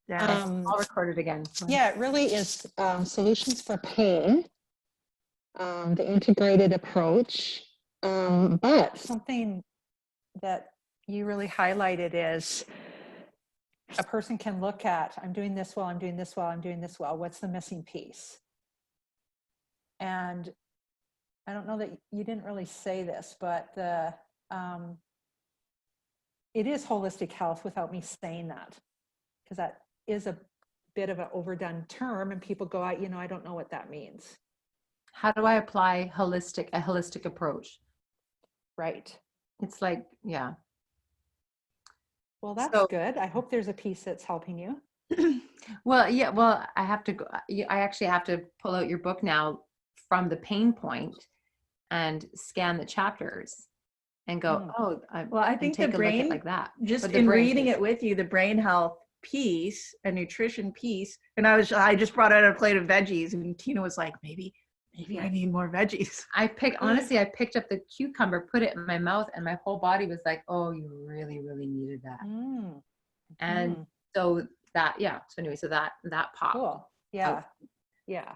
Yeah, I'll record it again. Yeah, it really is solutions for pain, the integrated approach. But something that you really highlighted is a person can look at, I'm doing this well, I'm doing this well, I'm doing this well. What's the missing piece? And I don't know that you didn't really say this, but it is holistic health without me saying that, because that is a bit of an overdone term and people go out, I don't know what that means. How do I apply a holistic approach? Right. It's like, yeah. Well, that's good. I hope there's a piece that's helping you. Well, yeah, well, I actually have to pull out your book now from the pain point and scan the chapters and go, well, I think the brain, like that. Just in reading it with you, the brain health piece, a nutrition piece, and I just brought out a plate of veggies, and Tina was like, maybe I need more veggies. Honestly, I picked up the cucumber, put it in my mouth, and my whole body was like, oh, you really, really needed that. And so that, yeah. So anyway, so that popped. Cool. Yeah. Out. Yeah.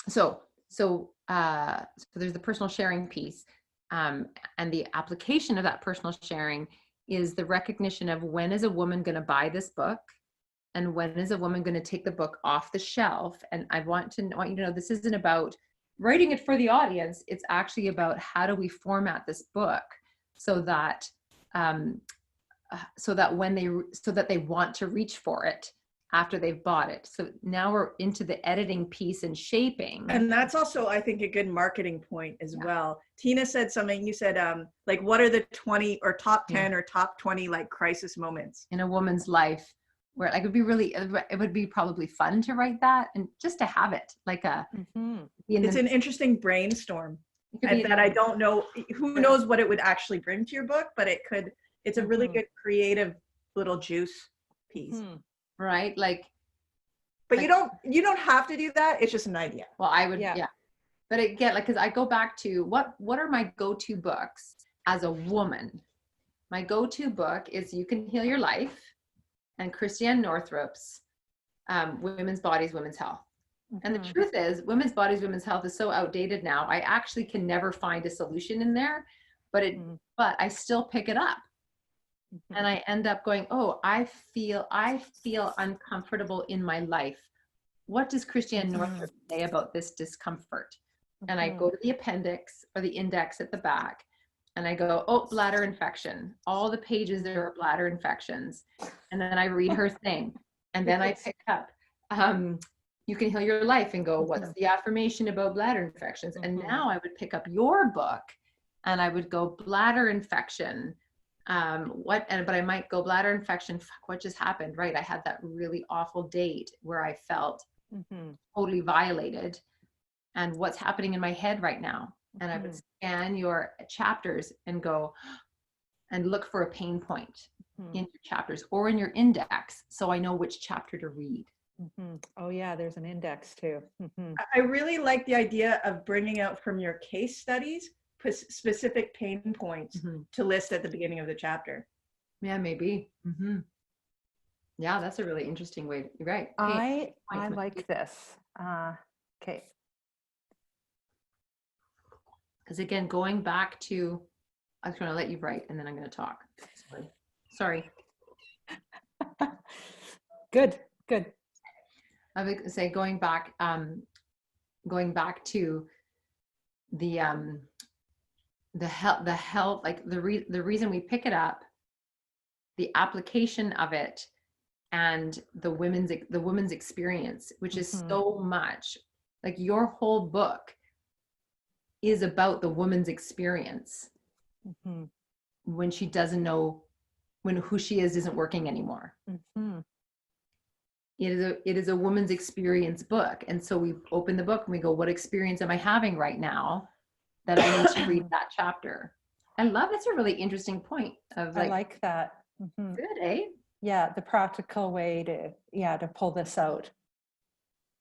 So there's the personal sharing piece. And the application of that personal sharing is the recognition of when is a woman going to buy this book and when is a woman going to take the book off the shelf. And I want you to know this isn't about writing it for the audience. It's actually about how do we format this book so that they want to reach for it after they've bought it. So now we're into the editing piece and shaping. And that's also, I think, a good marketing point as well. Tina said something, you said, like, what are the 20 or top 10 or top 20 like crisis moments in a woman's life where like it would be probably fun to write that and just to have it like a, it's an interesting brainstorm that I don't know, who knows what it would actually bring to your book, but it's a really good creative little juice piece. Right. Like, but you don't have to do that. It's just an idea. Well, I would, yeah. But again, like, cause I go back to what are my go-to books as a woman? My go-to book is You Can Heal Your Life and Christiane Northrup's Women's Bodies, Women's Health. And the truth is Women's Bodies, Women's Health is so outdated now. I actually can never find a solution in there, but I still pick it up. And I end up going, oh, I feel uncomfortable in my life. What does Christiane Northrup say about this discomfort? And I go to the appendix or the index at the back and I go, oh, bladder infection. All the pages there are bladder infections. And then I read her thing. And then I pick up, You Can Heal Your Life and go, what's the affirmation about bladder infections? And now I would pick up your book and I would go bladder infection. But I might go bladder infection. Fuck, what just happened? Right. I had that really awful date where I felt totally violated and what's happening in my head right now. And I would scan your chapters and go and look for a pain point in your chapters or in your index. So I know which chapter to read. Oh yeah. There's an index too. I really like the idea of bringing out from your case studies specific pain points to list at the beginning of the chapter. Yeah, maybe. Yeah, that's a really interesting way. You're right. I like this. Okay. Because again, going back to, I'm going to let you write and then I'm going to talk. Sorry. Good. I would say going back to the health, like the reason we pick it up, the application of it, and the women's experience, which is so much like your whole book is about the woman's experience when she doesn't know, when who she is isn't working anymore. It is a woman's experience book. And so we open the book and we go, what experience am I having right now that I need to read that chapter? I love, that's a really interesting point of like, I like that. Good, eh? Yeah, the practical way to pull this out.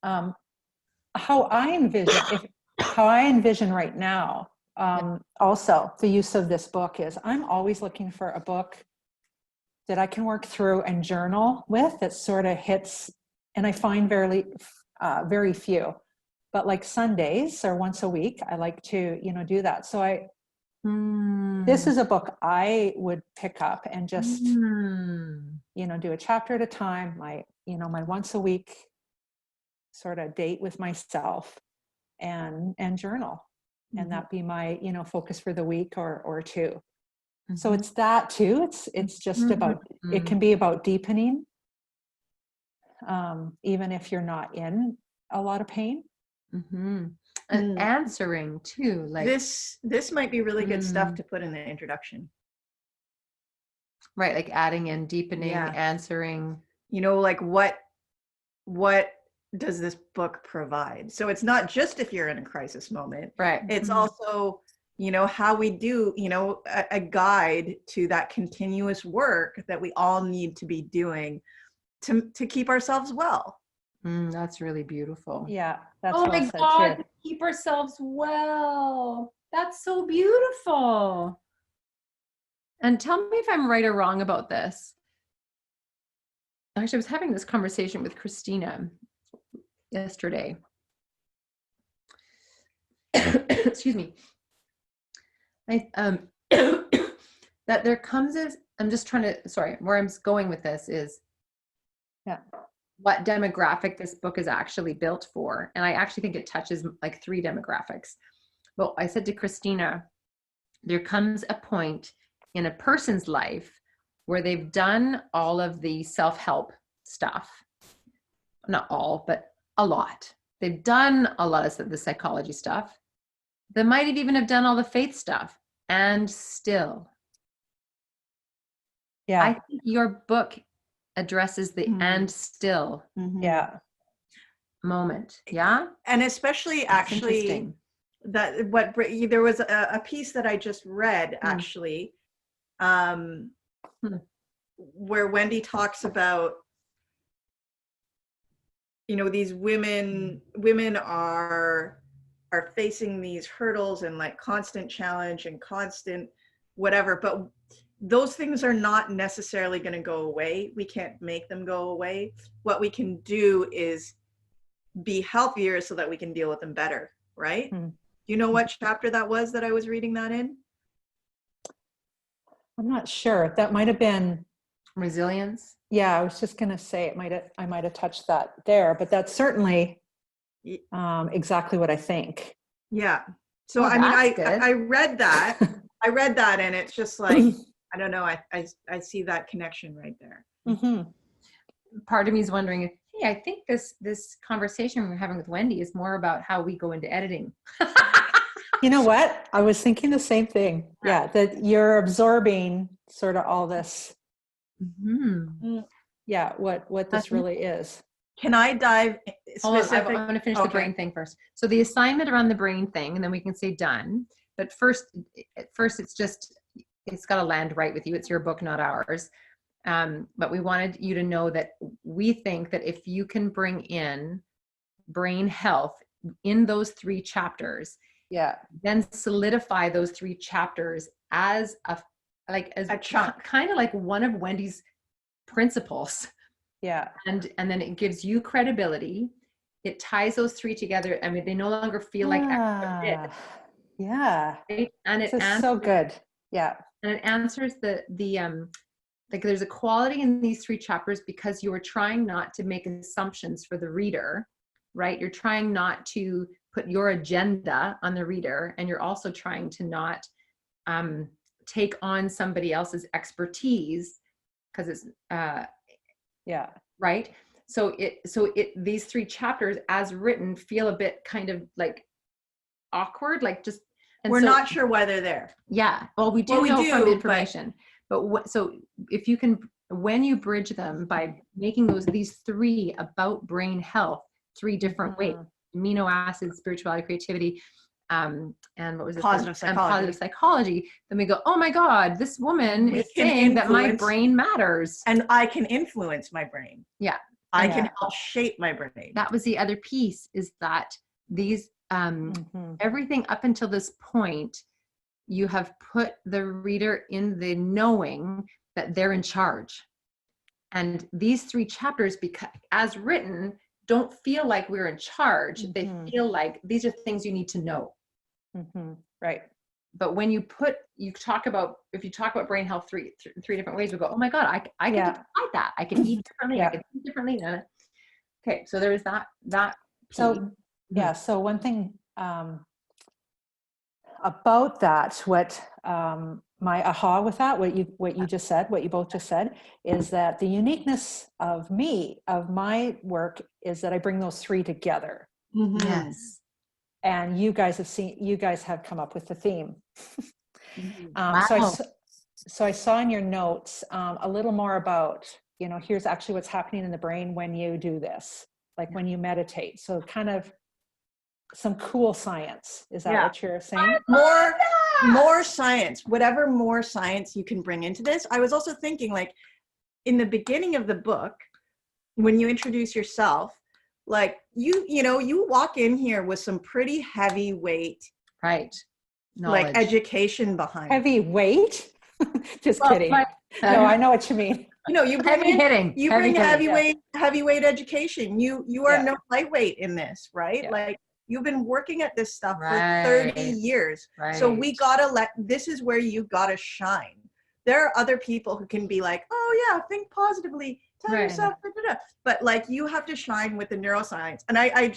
How I envision right now, also the use of this book is I'm always looking for a book that I can work through and journal with that sort of hits, and I find very few, but like Sundays or once a week, I like to, do that. So this is a book I would pick up and just, do a chapter at a time, my once a week sort of date with myself and journal. And that be my, focus for the week or two. So it's that too. It's just about, it can be about deepening, even if you're not in a lot of pain. And answering too, like this might be really good stuff to put in the introduction. Right, like adding in deepening, answering. Like what does this book provide? So it's not just if you're in a crisis moment. Right. It's also, how we do, a guide to that continuous work that we all need to be doing to keep ourselves well. That's really beautiful. Yeah, that's oh well my said God, too. keep ourselves well. That's so beautiful. And tell me if I'm right or wrong about this. Actually, I was having this conversation with Christina yesterday. Excuse me. That there comes as, I'm just trying to, sorry, where I'm going with this is what demographic this book is actually built for. And I actually think it touches like 3 demographics. But I said to Christina, there comes a point in a person's life where they've done all of the self-help stuff. Not all, but a lot. They've done a lot of the psychology stuff. They might even have done all the faith stuff. And still, I think your book addresses the and still moment. Yeah. And especially actually that there was a piece that I just read actually, where Wendy talks about, these women are facing these hurdles and like constant challenge and constant whatever, but those things are not necessarily going to go away. We can't make them go away. What we can do is be healthier so that we can deal with them better, right? Do you know what chapter that was that I was reading that in? I'm not sure. That might have been resilience. Yeah, I was just going to say I might have touched that there, but that's certainly exactly what I think. Yeah. So I mean, I read that. I read that, and it's just like, I don't know. I see that connection right there. Part of me is wondering, hey, I think this conversation we're having with Wendy is more about how we go into editing. You know what? I was thinking the same thing. Yeah, that you're absorbing sort of all this. Yeah, what this really is. Can I dive specific? I want to finish the brain thing first. So the assignment around the brain thing, and then we can say done. But first, it's got to land right with you. It's your book, not ours. But we wanted you to know that we think that if you can bring in brain health in those 3 chapters, then solidify those 3 chapters as a chunk, kind of like one of Wendy's principles. And then it gives you credibility. It ties those 3 together. I mean, they no longer feel like extra bits. Right? And it answers, so good. And it answers the like there's a quality in these 3 chapters because you are trying not to make assumptions for the reader, right? You're trying not to put your agenda on the reader, and you're also trying to not take on somebody else's expertise because it's right. So these 3 chapters as written feel a bit kind of like awkward, like just, and we're not sure why they're there. Well, we do know from the information, but so if you can, when you bridge them by making these 3 about brain health, 3 different ways: amino acids, spirituality, creativity, and what was it? Positive psychology. Then we go, oh my God, this woman is saying that my brain matters. And I can influence my brain. I can help shape my brain. That was the other piece, is that these, everything up until this point, you have put the reader in the knowing that they're in charge. And these 3 chapters, because as written, don't feel like we're in charge. They feel like these are things you need to know. Right. But when if you talk about brain health three different ways, we go, oh my God, I can decide that. I can eat differently. I can eat differently. Okay. So there is that piece. So, so one thing about that, what my aha with that, what you just said, what you both just said, is that the uniqueness of my work is that I bring those 3 together. Yes. And you guys have come up with the theme. Wow. So I saw in your notes a little more about, here's actually what's happening in the brain when you do this, like when you meditate. So kind of some cool science. Is that what you're saying? More science, whatever more science you can bring into this. I was also thinking, like, in the beginning of the book, when you introduce yourself, like you walk in here with some pretty heavyweight, right, like knowledge. Education behind heavyweight. Just kidding. No, I know what you mean. You bring heavyweight education. You are no lightweight in this, right? Like, you've been working at this stuff for 30 years. Right. So this is where you gotta shine. There are other people who can be like, oh yeah, think positively, tell yourself, but like, you have to shine with the neuroscience. And I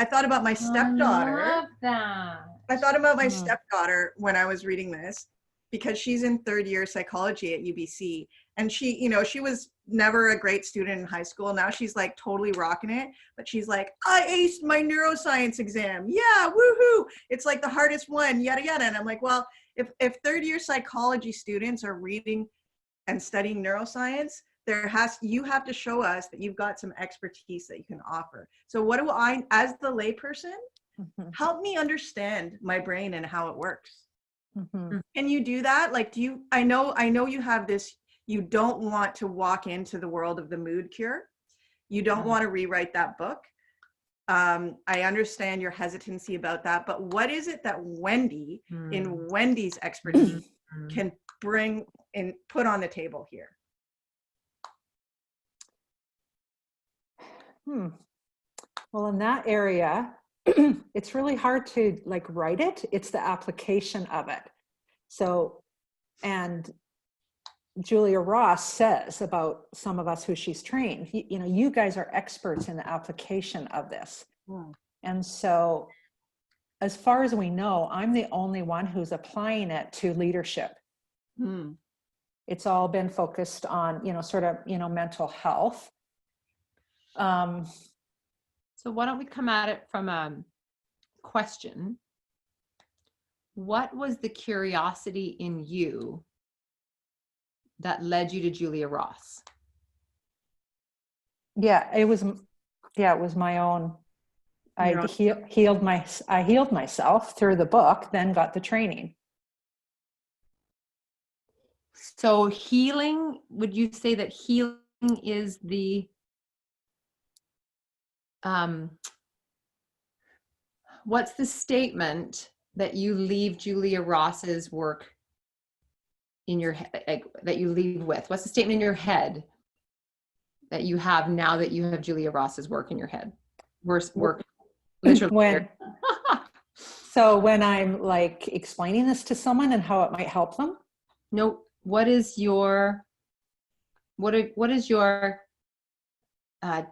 thought about my stepdaughter. I love that. I thought about my stepdaughter when I was reading this, because she's in 3rd year psychology at UBC. And she was never a great student in high school. Now she's like totally rocking it. But she's like, I aced my neuroscience exam. Yeah, woohoo. It's like the hardest one, yada, yada. And I'm like, well, if 3rd year psychology students are reading and studying neuroscience, you have to show us that you've got some expertise that you can offer. So what do I, as the layperson, help me understand my brain and how it works? Can you do that? Like, I know you have this, you don't want to walk into the world of the mood cure. You don't want to rewrite that book. I understand your hesitancy about that, but what is it that Wendy, in Wendy's expertise, can bring and put on the table here? Well, in that area, it's really hard to like write it. It's the application of it. So, and Julia Ross says about some of us who she's trained, you guys are experts in the application of this. And so, as far as we know, I'm the only one who's applying it to leadership. It's all been focused on, mental health. So why don't we come at it from a question? What was the curiosity in you that led you to Julia Ross? It was my own. I healed myself through the book, then got the training. So healing, would you say that healing is the what's the statement that you leave Julia Ross's work in your head, that you leave with? What's the statement in your head that you have now that you have Julia Ross's work in your head? Work literally. So when I'm like explaining this to someone and how it might help them? No, what is your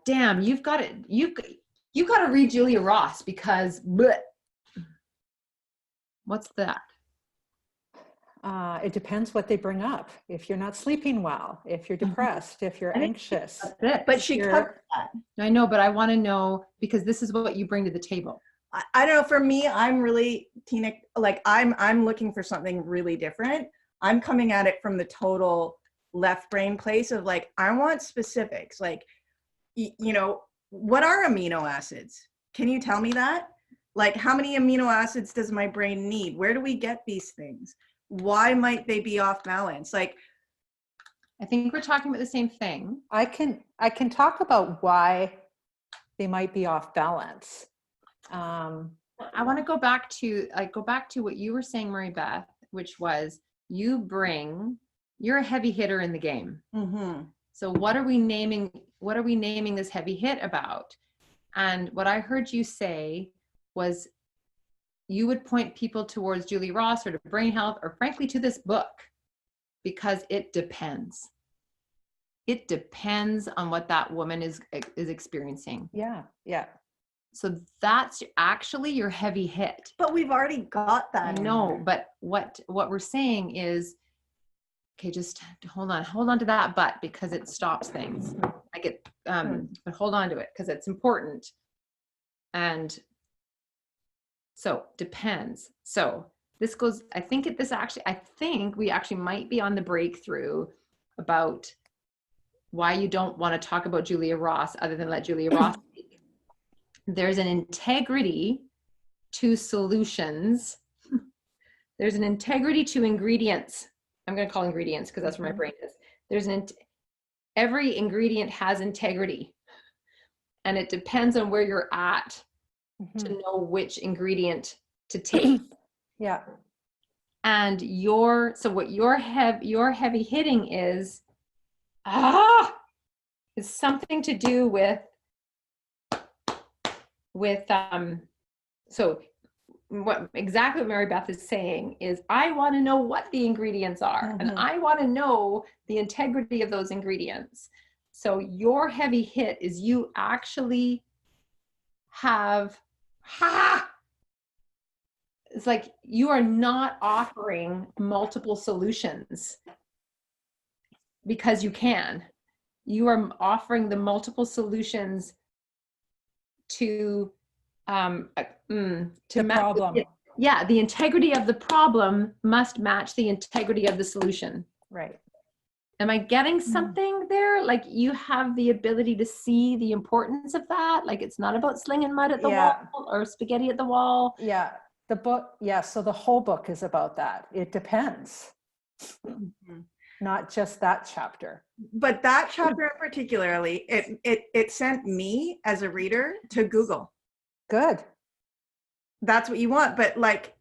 damn, you've got to read Julia Ross because what's that? It depends what they bring up. If you're not sleeping well, if you're depressed, if you're anxious. That's it. But she covered that. I know, but I want to know, because this is what you bring to the table. I don't know. For me, I'm really, Tina, like I'm looking for something really different. I'm coming at it from the total left brain place of like, I want specifics. Like, what are amino acids? Can you tell me that? Like, how many amino acids does my brain need? Where do we get these things? Why might they be off balance? Like, I think we're talking about the same thing. I can talk about why they might be off balance. I want to go back to what you were saying, Meribeth, which was you bring you're a heavy hitter in the game. Mm-hmm. So what are we naming this heavy hit about? And what I heard you say was you would point people towards Julie Ross or to Brain Health or frankly to this book because it depends. It depends on what that woman is experiencing. Yeah. Yeah. So that's actually your heavy hit. But we've already got that. I in know, there. but what we're saying is, okay, just hold on to that but because it stops things. I get, but hold on to it because it's important. And so depends. So this goes, I think we actually might be on the breakthrough about why you don't want to talk about Julia Ross other than let Julia Ross speak. There's an integrity to solutions. There's an integrity to ingredients. I'm going to call ingredients because that's where my brain is. Every ingredient has integrity, and it depends on where you're at to know which ingredient to take. Yeah. And what your heavy hitting is something to do with so what Meribeth is saying is I want to know what the ingredients are, and I want to know the integrity of those ingredients. So your heavy hit is you actually have it's like you are not offering multiple solutions because you can. You are offering the multiple solutions to the problem. Yeah, the integrity of the problem must match the integrity of the solution. Right. Am I getting something there? Like you have the ability to see the importance of that? Like it's not about slinging mud at the wall or spaghetti at the wall. Yeah. The book, yeah. So the whole book is about that. It depends. Not just that chapter. But that chapter particularly, it sent me as a reader to Google. Good. That's what you want. But like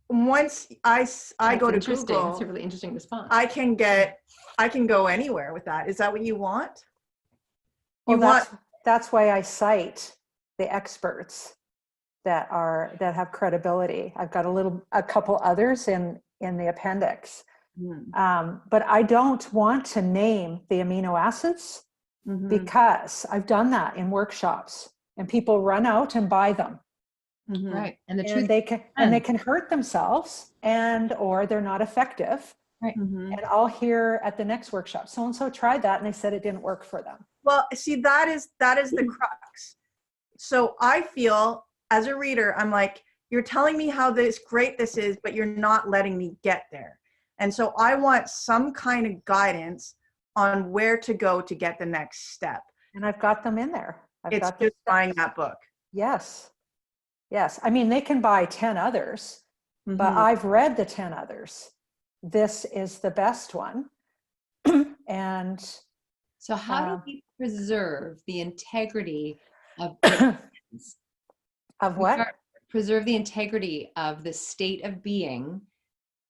once I go to Google, that's a really interesting response. I can go anywhere with that. Is that what you want? That's why I cite the experts that have credibility. I've got a couple others in the appendix. But I don't want to name the amino acids because I've done that in workshops and people run out and buy them. Right. And they can hurt themselves or they're not effective. Right. And I'll hear at the next workshop, so-and-so tried that and they said it didn't work for them. Well, see, that is the crux. So I feel as a reader, I'm like, you're telling me how great this is, but you're not letting me get there. And so I want some kind of guidance on where to go to get the next step. And I've got them in there. It's just buying that book. Yes. I mean, they can buy 10 others, but I've read the 10 others. This is the best one. And so how do we preserve the integrity of what? Preserve the integrity of the state of being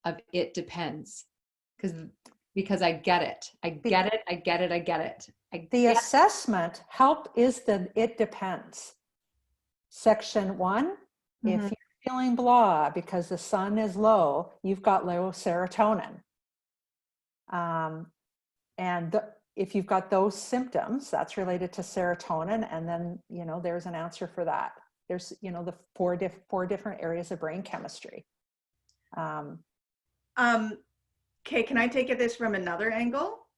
of it depends. Because I get it. I get it. The assessment is the it depends. Section 1, if you're feeling blah because the sun is low, you've got low serotonin. If you've got those symptoms, that's related to serotonin. And then, there's an answer for that. There's, the four different areas of brain chemistry. Okay, can I take this from another angle?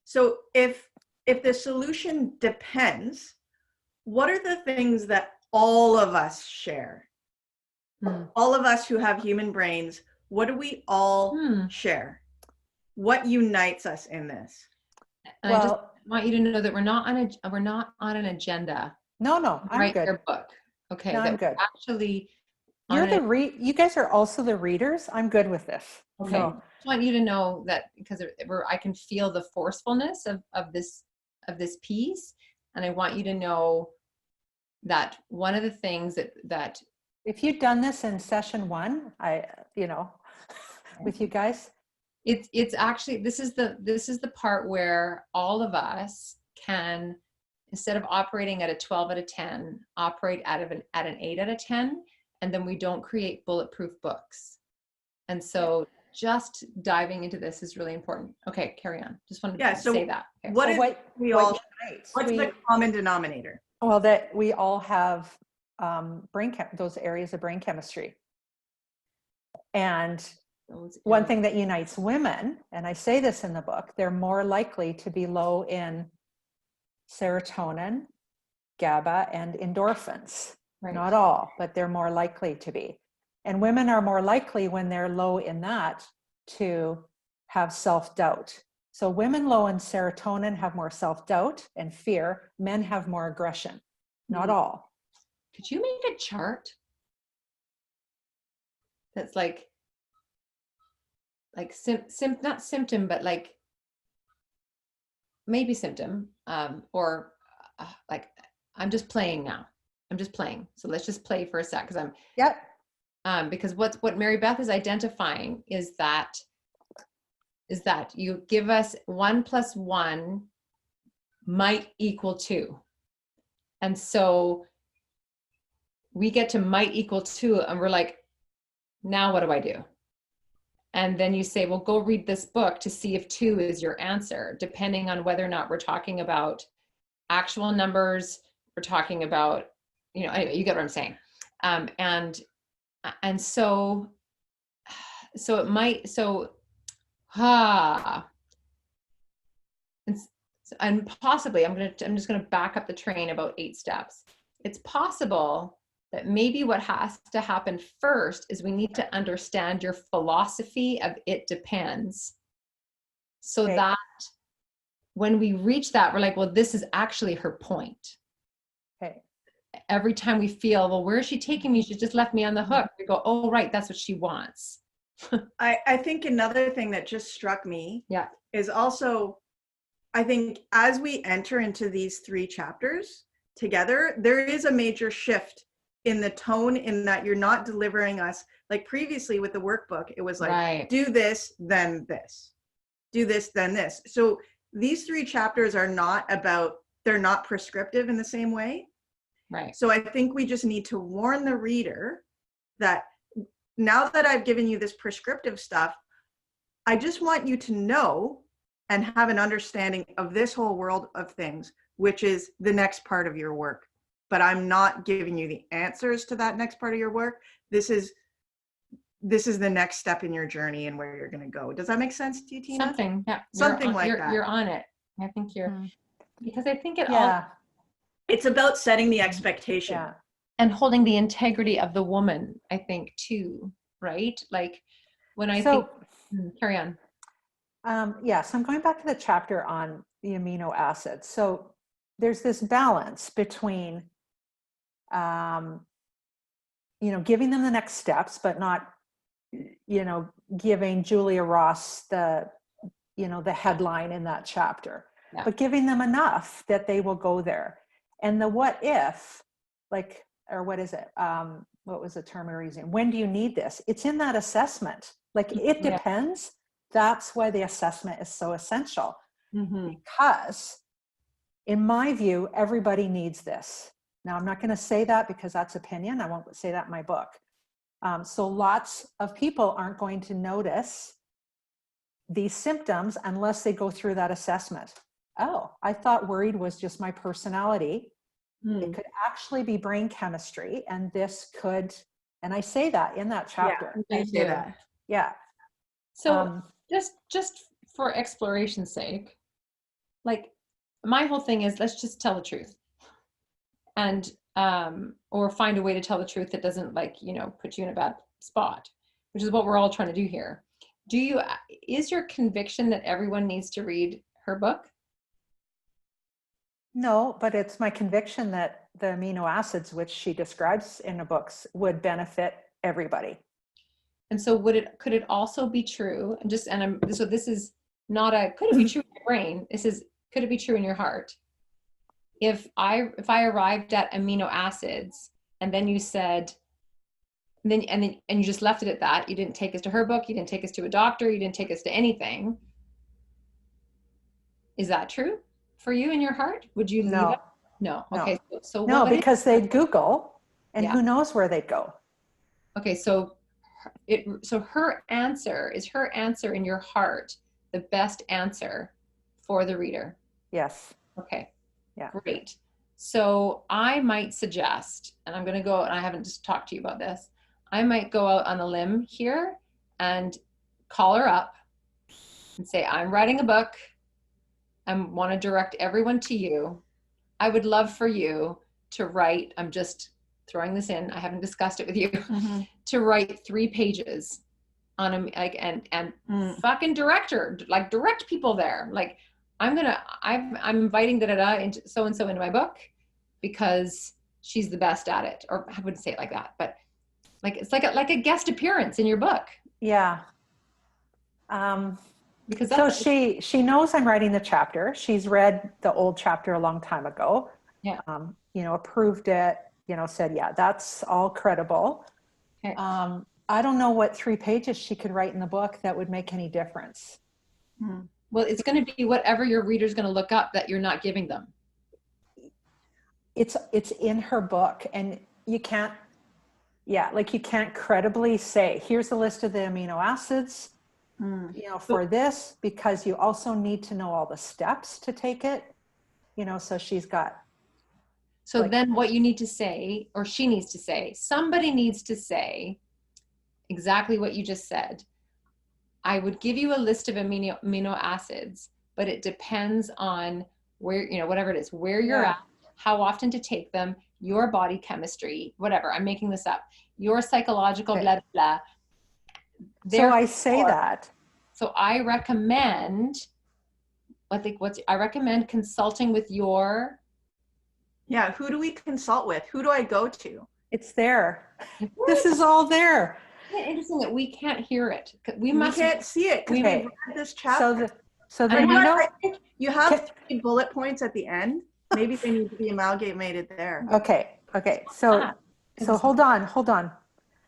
So if the solution depends, what are the things that all of us share? All of us who have human brains, what do we all share? What unites us in this? And I just want you to know that we're not on an agenda. No, I'm good. Your book. Okay, no, I'm good. Actually, you guys are also the readers. I'm good with this. Okay. So, I just want you to know that because I can feel the forcefulness of this piece, and I want you to know that one of the things that if you'd done this in session 1, with you guys, It's actually, this is the part where all of us can, instead of operating at a 12 out of 10, operate at an 8 out of 10, and then we don't create bulletproof books. And so just diving into this is really important. Okay, carry on. Just wanted to say that. Okay. What is we all, unites? what's the common denominator? Well, that we all have those areas of brain chemistry. And one thing that unites women, and I say this in the book, they're more likely to be low in serotonin, GABA, and endorphins. Right. Not all, but they're more likely to be. And women are more likely when they're low in that to have self-doubt. So women low in serotonin have more self-doubt and fear. Men have more aggression. Not all. Could you make a chart that's like not symptom, but like maybe symptom, or like, I'm just playing now. I'm just playing. So let's just play for a sec, because because what Meribeth is identifying is that you give us 1 + 1 might equal 2. And so we get to might equal 2, and we're like, now what do I do? And then you say, well, go read this book to see if 2 is your answer, depending on whether or not we're talking about actual numbers, we're talking about, anyway, you get what I'm saying. And so it might, and possibly, I'm just going to back up the train about 8 steps. It's possible that maybe what has to happen first is we need to understand your philosophy of it depends. So that when we reach that, we're like, well, this is actually her point. Okay. Every time we feel, well, where is she taking me? She just left me on the hook. We go, oh, right, that's what she wants. I think another thing that just struck me is also, I think as we enter into these 3 chapters together, there is a major shift in the tone, in that you're not delivering us like previously with the workbook. It was like, do this, then this, do this, then this. So these 3 chapters are not about, they're not prescriptive in the same way. Right. So I think we just need to warn the reader that now that I've given you this prescriptive stuff, I just want you to know and have an understanding of this whole world of things, which is the next part of your work. But I'm not giving you the answers to that next part of your work. This is the next step in your journey and where you're going to go. Does that make sense to you, Tina? Something, yeah. Something like that. You're on it. I think because I think it all. It's about setting the expectation. Yeah. And holding the integrity of the woman, I think, too, right? Like when I think, carry on. So I'm going back to the chapter on the amino acids. So there's this balance between, giving them the next steps, but not, giving Julia Ross the headline in that chapter, but giving them enough that they will go there. And the what if, or what is it? What was the term we were using? When do you need this? It's in that assessment. Like, it depends. That's why the assessment is so essential. Mm-hmm. Because in my view, everybody needs this. Now, I'm not going to say that because that's opinion. I won't say that in my book. So lots of people aren't going to notice these symptoms unless they go through that assessment. Oh, I thought worried was just my personality. It could actually be brain chemistry, and this could, and I say that in that chapter. Yeah, I say that. Yeah. So just for exploration's sake, like, my whole thing is, let's just tell the truth, and or find a way to tell the truth that doesn't, put you in a bad spot, which is what we're all trying to do here. Is your conviction that everyone needs to read her book? No, but it's my conviction that the amino acids, which she describes in the books, would benefit everybody. And so could it also be true, so this is not could it be true in your brain? This is, could it be true in your heart? If I arrived at amino acids and then you said, And you just left it at that. You didn't take us to her book. You didn't take us to a doctor. You didn't take us to anything. Is that true for you in your heart? Would you leave No. it? No. No. Okay. So No, what because they'd Google, and Yeah. who knows where they'd go. Okay. So her answer in your heart the best answer for the reader? Yes. Okay. Yeah. Great. So I might suggest, and I'm going to go, and I haven't just talked to you about this, I might go out on a limb here and call her up and say, I'm writing a book. I want to direct everyone to you. I would love for you to write, I'm just throwing this in, I haven't discussed it with you, to write 3 pages on a, like, and fucking direct people there. Like, I'm inviting into so-and-so into my book because she's the best at it. Or I wouldn't say it like that, but like, it's like a guest appearance in your book. Yeah. Because so she knows I'm writing the chapter. She's read the old chapter a long time ago. Yeah. Approved it, said, yeah, that's all credible. Okay. I don't know what 3 pages she could write in the book that would make any difference. Well, it's going to be whatever your reader's going to look up that you're not giving them. It's in her book, and you can't credibly say, here's the list of the amino acids, for this, because you also need to know all the steps to take it, so she's got. So then what you need to say, or she needs to say, somebody needs to say exactly what you just said. I would give you a list of amino acids, but it depends on where, whatever it is, where you're at, how often to take them, your body chemistry, whatever. I'm making this up. Your psychological blah, blah, blah. So I say that. So I recommend, I recommend consulting with your. Yeah. Who do we consult with? Who do I go to? It's there. This is all there. Isn't it interesting that we can't hear it? We can't see it because we read this chapter. So then you have 3 bullet points at the end. Maybe they need to be amalgamated there. Okay. So hold on.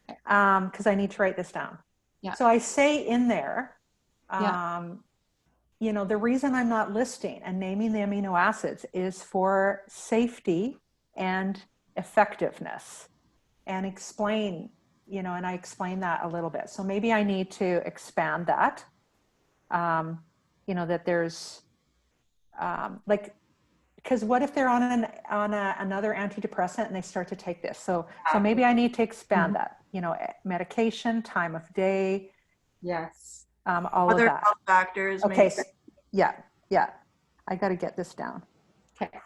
Because I need to write this down. Yeah. So I say in there, the reason I'm not listing and naming the amino acids is for safety and effectiveness, and explain, and I explain that a little bit. So maybe I need to expand that, that there's because what if they're on another antidepressant and they start to take this? So maybe I need to expand that, medication, time of day. Yes. All other of that. health factors. Okay. Yeah. I got to get this down. Okay.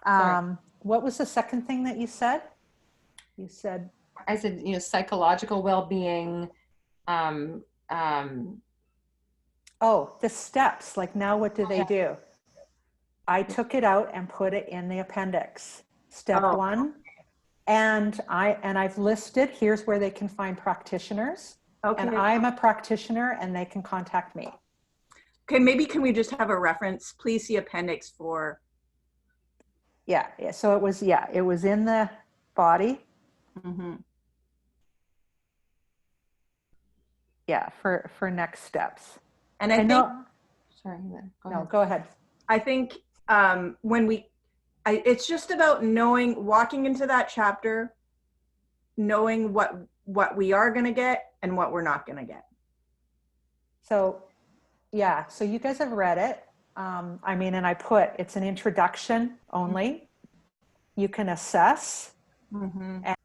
What was the second thing that you said? You said. I said, psychological well-being. Oh, the steps. Like, now what do they do? I took it out and put it in the appendix. Step 1. And I've listed, here's where they can find practitioners. Okay. And I'm a practitioner and they can contact me. Okay, maybe can we just have a reference? Please see appendix 4. Yeah. So it was in the body. Yeah, for next steps. And I think. Sorry. Go ahead. I think it's just about walking into that chapter, knowing what we are going to get and what we're not going to get. So, so you guys have read it. And I put, it's an introduction only. You can assess, and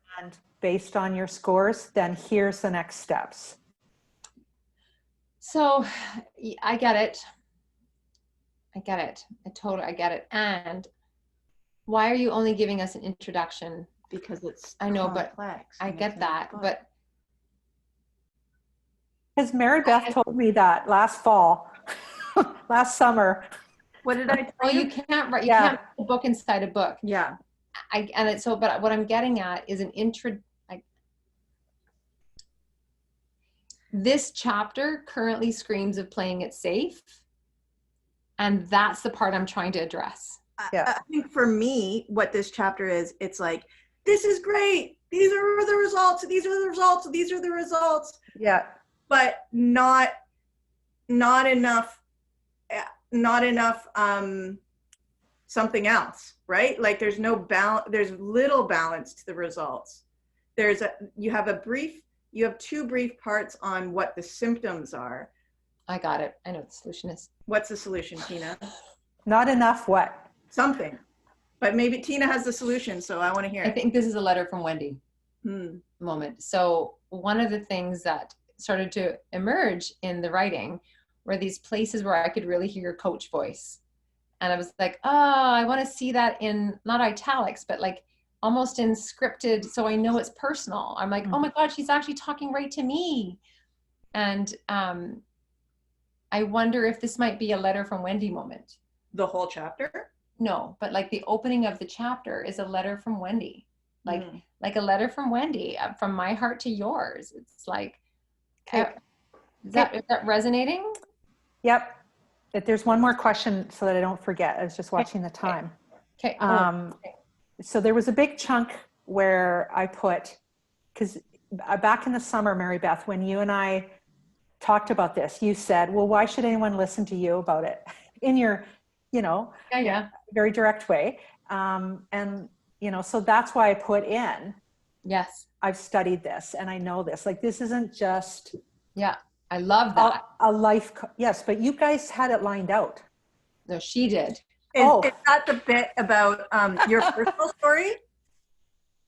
based on your scores, then here's the next steps. So I get it. I get it. And why are you only giving us an introduction? Because it's complex, but I get that. But because Meribeth told me that last fall, last summer. What did I tell you? Well, you can't write. You can't put a book inside a book. Yeah. But what I'm getting at is an intro. This chapter currently screams of playing it safe. And that's the part I'm trying to address. I think for me, what this chapter is, it's like, this is great. These are the results. These are the results. These are the results. Yeah. But not enough, something else, right? Like there's no balance, there's little balance to the results. You have two brief parts on what the symptoms are. I got it. I know what the solution is. What's the solution, Tina? Not enough what? Something. But maybe Tina has the solution, so I want to hear it. I think this is a letter from Wendy moment. So one of the things that started to emerge in the writing were these places where I could really hear your coach voice. And I was like, oh, I want to see that in not italics, but like almost in scripted. So I know it's personal. I'm like, oh my God, she's actually talking right to me. And I wonder if this might be a letter from Wendy moment. The whole chapter? No, but like the opening of the chapter is a letter from Wendy. Like a letter from Wendy, from my heart to yours. It's like, okay. Is that resonating? Yep. If there's one more question so that I don't forget. I was just watching the time. Okay. So there was a big chunk where I put, because back in the summer, Meribeth, when you and I talked about this, you said, well, why should anyone listen to you about it? In your, very direct way. And, so that's why I put in, yes, I've studied this and I know this. Like, this isn't just. Yeah, I love that. A life, yes, but you guys had it lined out. No, she did. Is that the bit about your personal story?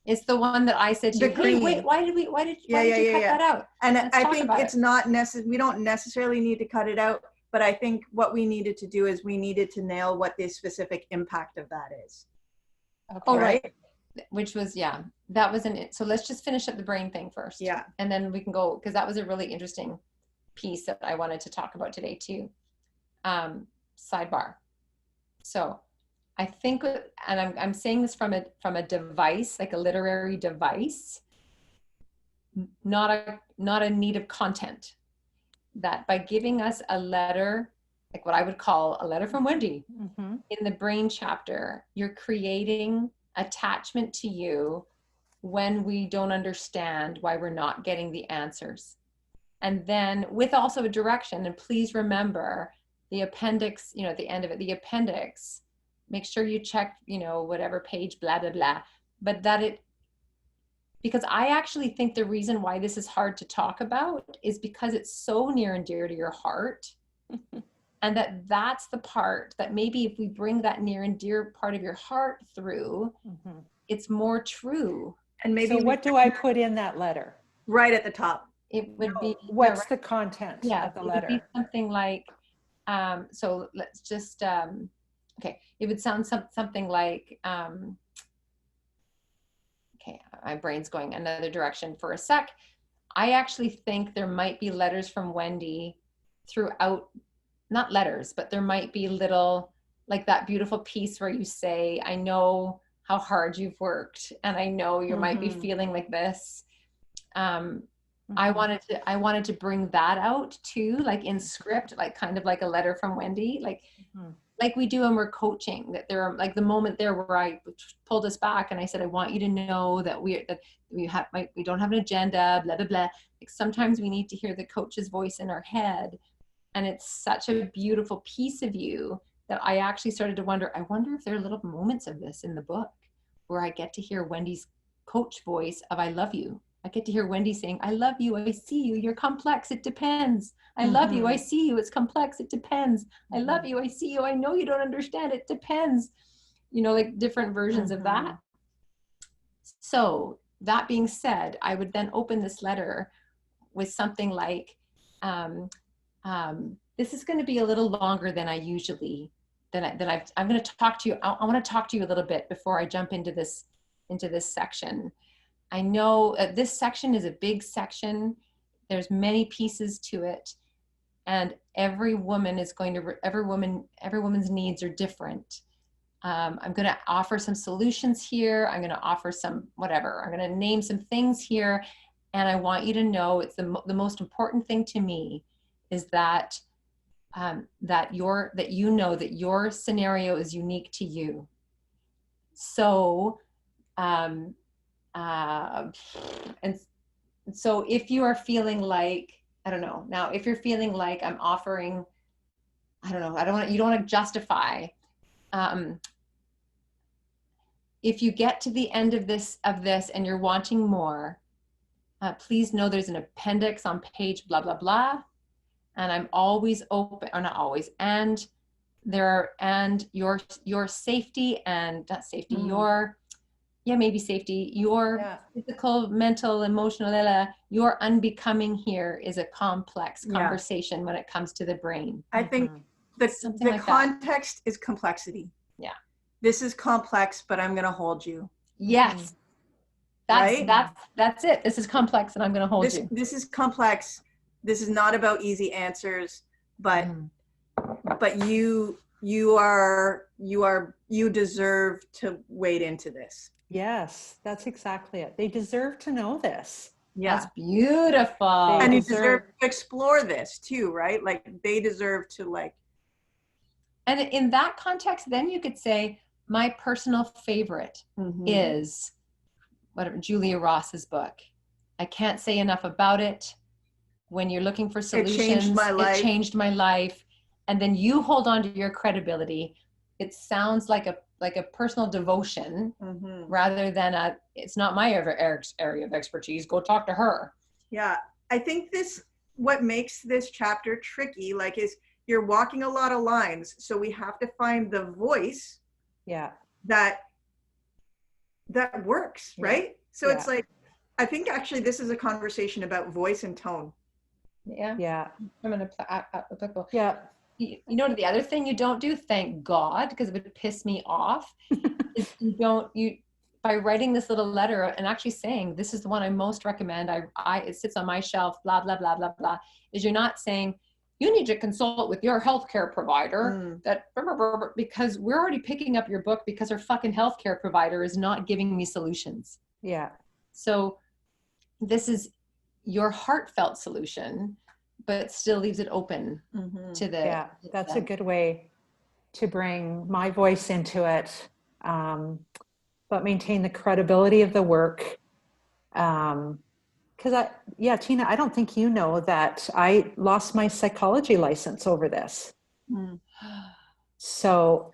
It's the one that I said to you, hey, wait, why did you cut that out? And I think it's not necessary. We don't necessarily need to cut it out, but I think what we needed to do is we needed to nail what the specific impact of that is. Okay. Oh, right. Which was, that wasn't it. So let's just finish up the brain thing first. Yeah. And then we can go, because that was a really interesting piece that I wanted to talk about today too. Sidebar. So I think, and I'm saying this from a device, like a literary device, not a need of content, that by giving us a letter, like what I would call a letter from Wendy in the brain chapter, you're creating attachment to you when we don't understand why we're not getting the answers. And then with also a direction, and please remember the appendix, at the end of it, the appendix, make sure you check, whatever page, blah, blah, blah, but because I actually think the reason why this is hard to talk about is because it's so near and dear to your heart. And that's the part that maybe if we bring that near and dear part of your heart through, it's more true. And maybe what do I put in that letter? Right at the top. It would be, what's the content of the letter? It would be something like, so let's just, okay, it would sound something like, okay, my brain's going another direction for a sec. I actually think there might be letters from Wendy throughout, not letters, but there might be little, like that beautiful piece where you say, I know how hard you've worked and I know you might be feeling like this. I wanted to bring that out too, like in script, like kind of like a letter from Wendy, like we do when we're coaching, that there are like the moment there where I pulled us back and I said, I want you to know that we don't have an agenda, blah, blah, blah. Like sometimes we need to hear the coach's voice in our head. And it's such a beautiful piece of you that I actually started to wonder if there are little moments of this in the book where I get to hear Wendy's coach voice of, I love you. I get to hear Wendy saying, I love you. I see you. You're complex. It depends. I love you. I see you. It's complex. It depends. I love you. I see you. I know you don't understand. It depends. Like different versions of that. So that being said, I would then open this letter with something like, this is going to be a little longer than I usually, I'm going to talk to you. I want to talk to you a little bit before I jump into this section. I know this section is a big section. There's many pieces to it, and every woman's needs are different. I'm going to offer some solutions here. I'm going to offer some whatever. I'm going to name some things here, and I want you to know it's the most important thing to me is that you know that your scenario is unique to you. So And so if you are feeling like, I don't know, now if you're feeling like I'm offering, I don't know, you don't want to justify. If you get to the end of this and you're wanting more, please know there's an appendix on page blah, blah, blah. And I'm always open, or not always, and your safety and not safety, maybe safety, your physical, mental, emotional, your unbecoming here is a complex conversation when it comes to the brain. I think the context is complexity. Yeah. This is complex, but I'm going to hold you. Yes. That's it. This is complex and I'm going to hold you. This is complex. This is not about easy answers, but you deserve to wade into this. Yes, that's exactly it. They deserve to know this. Yeah. That's beautiful. And you deserve to explore this too, right? Like they deserve to And in that context, then you could say, my personal favorite is Julia Ross's book. I can't say enough about it. When you're looking for solutions, it changed my life. And then you hold on to your credibility. It sounds like a personal devotion rather than it's not my area of expertise. Go talk to her. Yeah. I think what makes this chapter tricky, is you're walking a lot of lines. So we have to find the voice that works, right? So it's I think actually this is a conversation about voice and tone. Yeah. I'm going to applicable. Yeah. You know, the other thing you don't do, thank God, because it would piss me off, is by writing this little letter and actually saying, this is the one I most recommend. It sits on my shelf, blah, blah, blah, blah, blah, is you're not saying, you need to consult with your healthcare provider because we're already picking up your book because our fucking healthcare provider is not giving me solutions. Yeah. So this is your heartfelt solution, but still leaves it open to the. That's a good way to bring my voice into it, but maintain the credibility of the work. Because Tina, I don't think you know that I lost my psychology license over this. So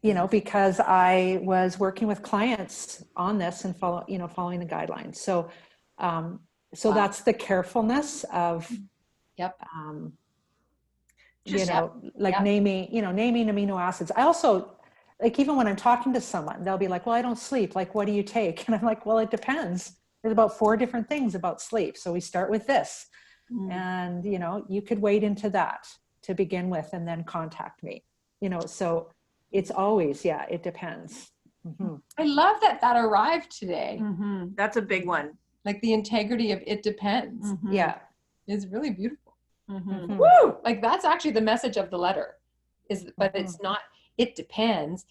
because I was working with clients on this and following the guidelines. So that's the carefulness of, naming amino acids. I also, even when I'm talking to someone, they'll be like, well, I don't sleep. Like, what do you take? And I'm like, well, it depends. There's about 4 different things about sleep. So we start with this and, you could wade into that to begin with and then contact me, so it's always, it depends. I love that arrived today. That's a big one. Like the integrity of it depends. Yeah. It's really beautiful. Woo! Like that's actually the message of the letter but it's not, it depends.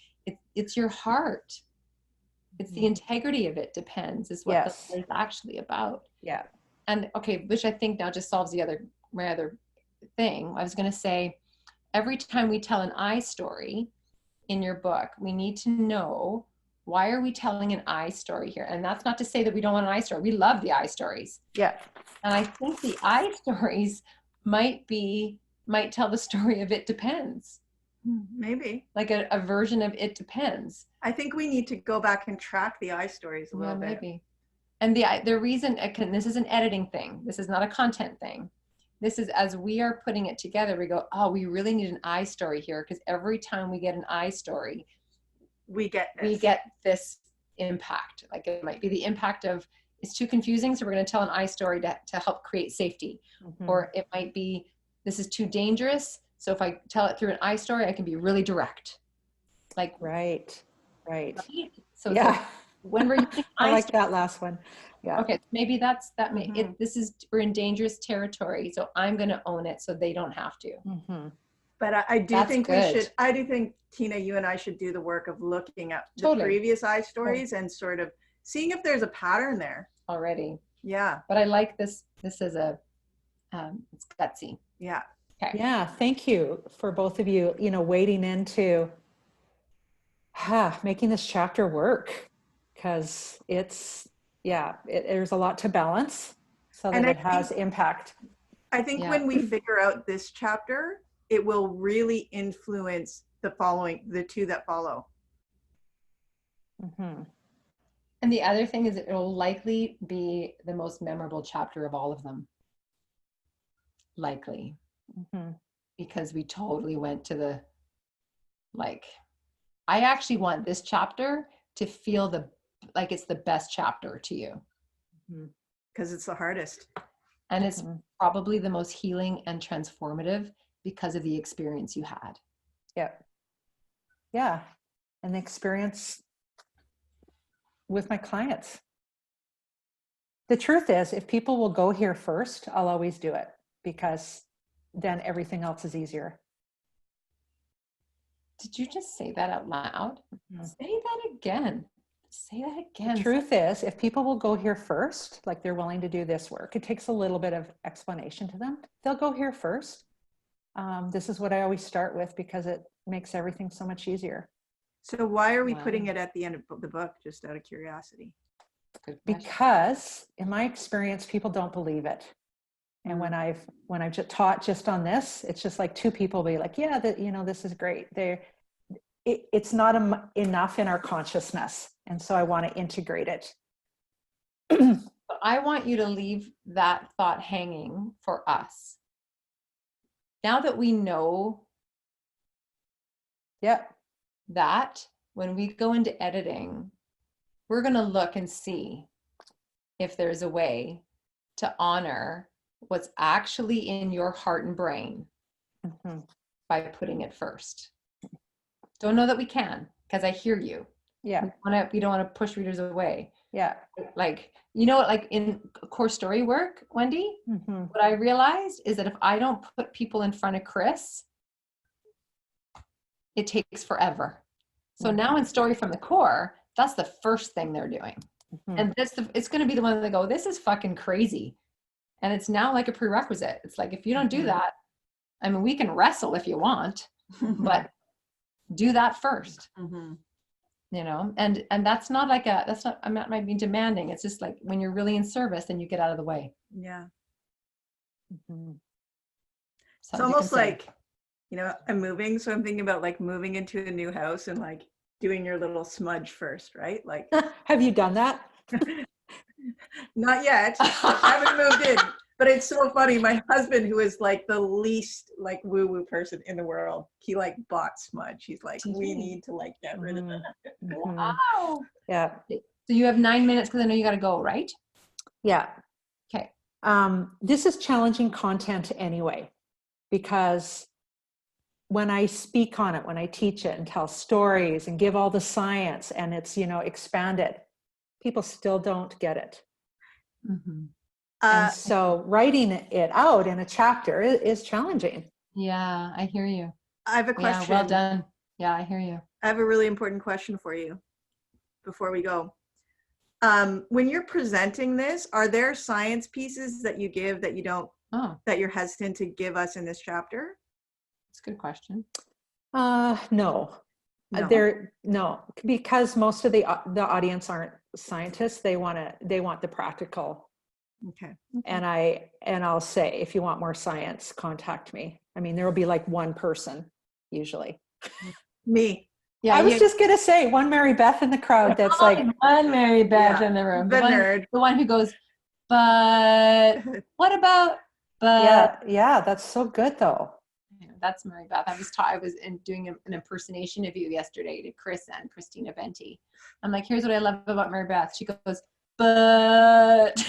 It's your heart. It's the integrity of it depends is what this is actually about. Yeah. And which I think now just solves my other thing. I was going to say, every time we tell an I story in your book, we need to know, why are we telling an I story here? And that's not to say that we don't want an I story. We love the I stories. Yeah. And I think the I stories might tell the story of it depends. Maybe. Like a version of it depends. I think we need to go back and track the I stories a little bit. Maybe. And the reason, this is an editing thing. This is not a content thing. This is, as we are putting it together, we go, oh, we really need an I story here, because every time we get an I story, we get this impact. Like it might be the impact of, it's too confusing, so we're going to tell an I story to help create safety. Or it might be, this is too dangerous, so if I tell it through an I story, I can be really direct. Like right. So when we're using I like that last one. Yeah. Okay, maybe we're in dangerous territory, so I'm going to own it so they don't have to. But I do think Tina, you and I should do the work of looking at the previous I stories and sort of seeing if there's a pattern there already. Yeah. But I like this. This is it's gutsy. Yeah. Okay. Yeah. Thank you for both of you, wading into making this chapter work. because there's a lot to balance so that And it has impact. I think Yeah. when we figure out this chapter, it will really influence the two that follow. Mm-hmm. And the other thing is it will likely be the most memorable chapter of all of them. Likely. Mm-hmm. Because we totally went to I actually want this chapter to feel like it's the best chapter to you. Because it's the hardest. And it's probably the most healing and transformative because of the experience you had. Yeah. Yeah. And the experience with my clients. The truth is, if people will go here first, I'll always do it because then everything else is easier. Did you just say that out loud? Mm-hmm. Say that again. Say that again. The truth is, if people will go here first, like they're willing to do this work, it takes a little bit of explanation to them. They'll go here first. This is what I always start with because it makes everything so much easier. So why are we putting it at the end of the book, just out of curiosity? Because in my experience, people don't believe it. And when I've just taught just on this, it's just like two people be like, yeah, this is great. It's not enough in our consciousness. And so I want to integrate it. But I want you to leave that thought hanging for us. Now that we know that when we go into editing, we're going to look and see if there's a way to honor what's actually in your heart and brain by putting it first. Don't know that we can, because I hear you. Yeah. We don't want to push readers away. Yeah. Like in core story work, Wendy, what I realized is that if I don't put people in front of Chris, it takes forever. So now in Story from the Core, that's the first thing they're doing. And it's going to be the one that go, this is fucking crazy. And it's now like a prerequisite. It's like, if you don't do that, I mean, we can wrestle if you want, but do that first. And that's not like I'm not being demanding. It's just like when you're really in service, then you get out of the way. Yeah. So it's almost like, I'm moving. So I'm thinking about like moving into a new house and like doing your little smudge first, right? Like, have you done that? Not yet. I haven't moved in, but it's so funny. My husband, who is like the least like woo-woo person in the world, he like bought smudge. He's like, we need to like get rid of that. Wow. Yeah. So you have 9 minutes because I know you got to go, right? Yeah. Okay. This is challenging content anyway, because when I speak on it, when I teach it and tell stories and give all the science and it's, expanded, people still don't get it. And so writing it out in a chapter is challenging. Yeah, I hear you. I have a question. Yeah, well done. Yeah, I hear you. I have a really important question for you before we go. When you're presenting this, are there science pieces that you give that you don't, that you're hesitant to give us in this chapter? That's a good question. No. No, because most of the audience aren't scientists. They want the practical. Okay. And I'll say, if you want more science, contact me. I mean, there will be like one person usually. Me. Yeah, I was just gonna say one Meribeth in the crowd. That's like one Meribeth in the room. The nerd. The one who goes, but what about? But yeah, that's so good though. That's Meribeth. I was doing an impersonation of you yesterday to Chris and Christina Venti. I'm like, here's what I love about Meribeth. She goes, but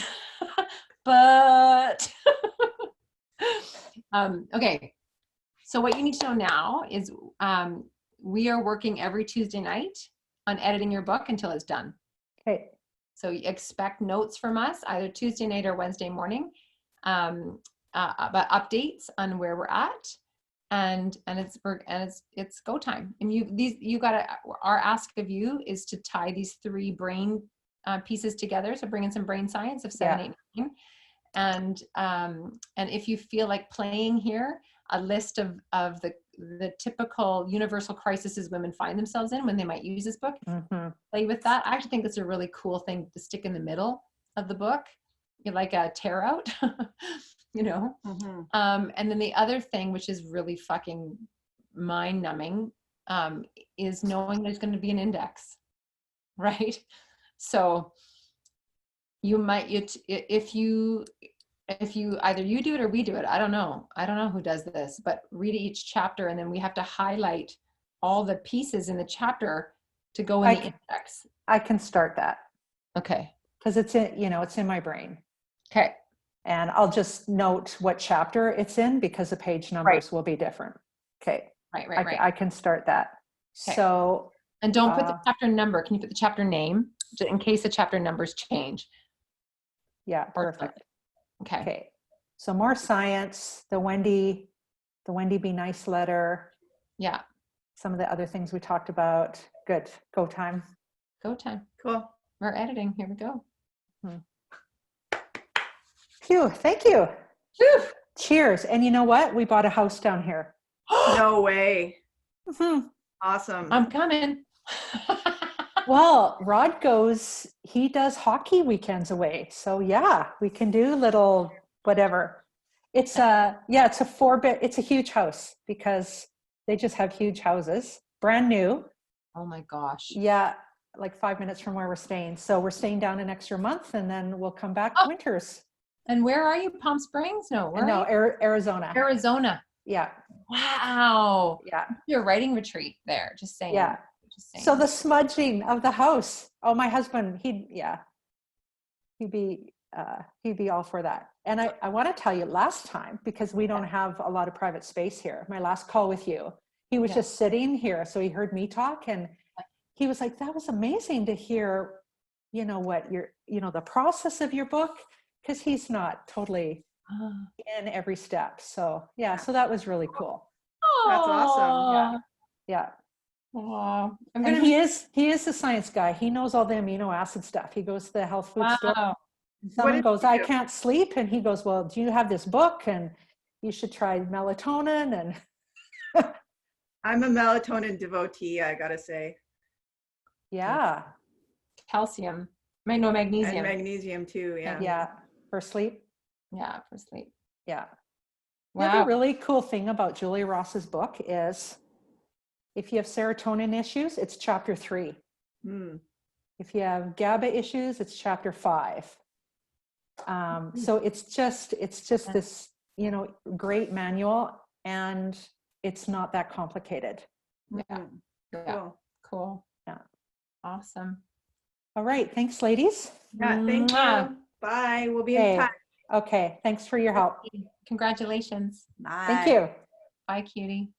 okay. So what you need to know now is we are working every Tuesday night on editing your book until it's done. Okay. So you expect notes from us either Tuesday night or Wednesday morning about updates on where we're at. And it's go time. And our ask of you is to tie these three brain pieces together. So bring in some brain science of 7, 8, 9. And if you feel like playing here, a list of the typical universal crises women find themselves in when they might use this book. Mhm. Play with that. I actually think it's a really cool thing to stick in the middle of the book, like a tear out, you know. Mhm. And then the other thing, which is really fucking mind numbing, is knowing there's going to be an index, right? So you might, if you either you do it or we do it, I don't know who does this, but read each chapter and then we have to highlight all the pieces in the chapter to go in the index. I can start that Okay. because it's in, it's in my brain. Okay. And I'll just note what chapter it's in because the page numbers will be different. Okay. Right. I can start that. Okay. So. And don't put the chapter number. Can you put the chapter name in case the chapter numbers change? Yeah, perfect. Okay. So more science, the Wendy Be Nice letter. Yeah. Some of the other things we talked about. Good. Go time. Go time. Cool. We're editing. Here we go. Phew. Thank you. Whew. Cheers. And you know what? We bought a house down here. No way. Mm-hmm. Awesome. I'm coming. Well, Rod he does hockey weekends away. So yeah, we can do little whatever. It's it's a huge house because they just have huge houses, brand new. Oh my gosh. Yeah, like 5 minutes from where we're staying. So we're staying down an extra month and then we'll come back winters. And where are you? Palm Springs? No, where No, are you? Arizona. Arizona. Yeah. Wow. Yeah. Your writing retreat there. Just saying. Yeah. So the smudging of the house. Oh, my husband, he'd be all for that. And I want to tell you, last time, because we don't have a lot of private space here, my last call with you, he was just sitting here. So he heard me talk and he was like, that was amazing to hear, what the process of your book, because he's not totally in every step. So yeah, so that was really cool. That's awesome. Yeah. Wow. And he is a science guy. He knows all the amino acid stuff. He goes to the health food store. Someone goes, I can't sleep. And he goes, well, do you have this book? And you should try melatonin. And I'm a melatonin devotee, I gotta say. Yeah. Calcium. No, magnesium. And magnesium too, yeah. Yeah. For sleep. Yeah, for sleep. Yeah. Wow. The other really cool thing about Julia Ross's book is if you have serotonin issues, it's chapter 3. If you have GABA issues, it's chapter 5. So it's just this, great manual, and it's not that complicated. Yeah. Cool. Yeah. Awesome. All right. Thanks, ladies. Yeah, thank you. Bye. We'll be in touch. Okay. Thanks for your help. Congratulations. Bye. Thank you. Bye, cutie.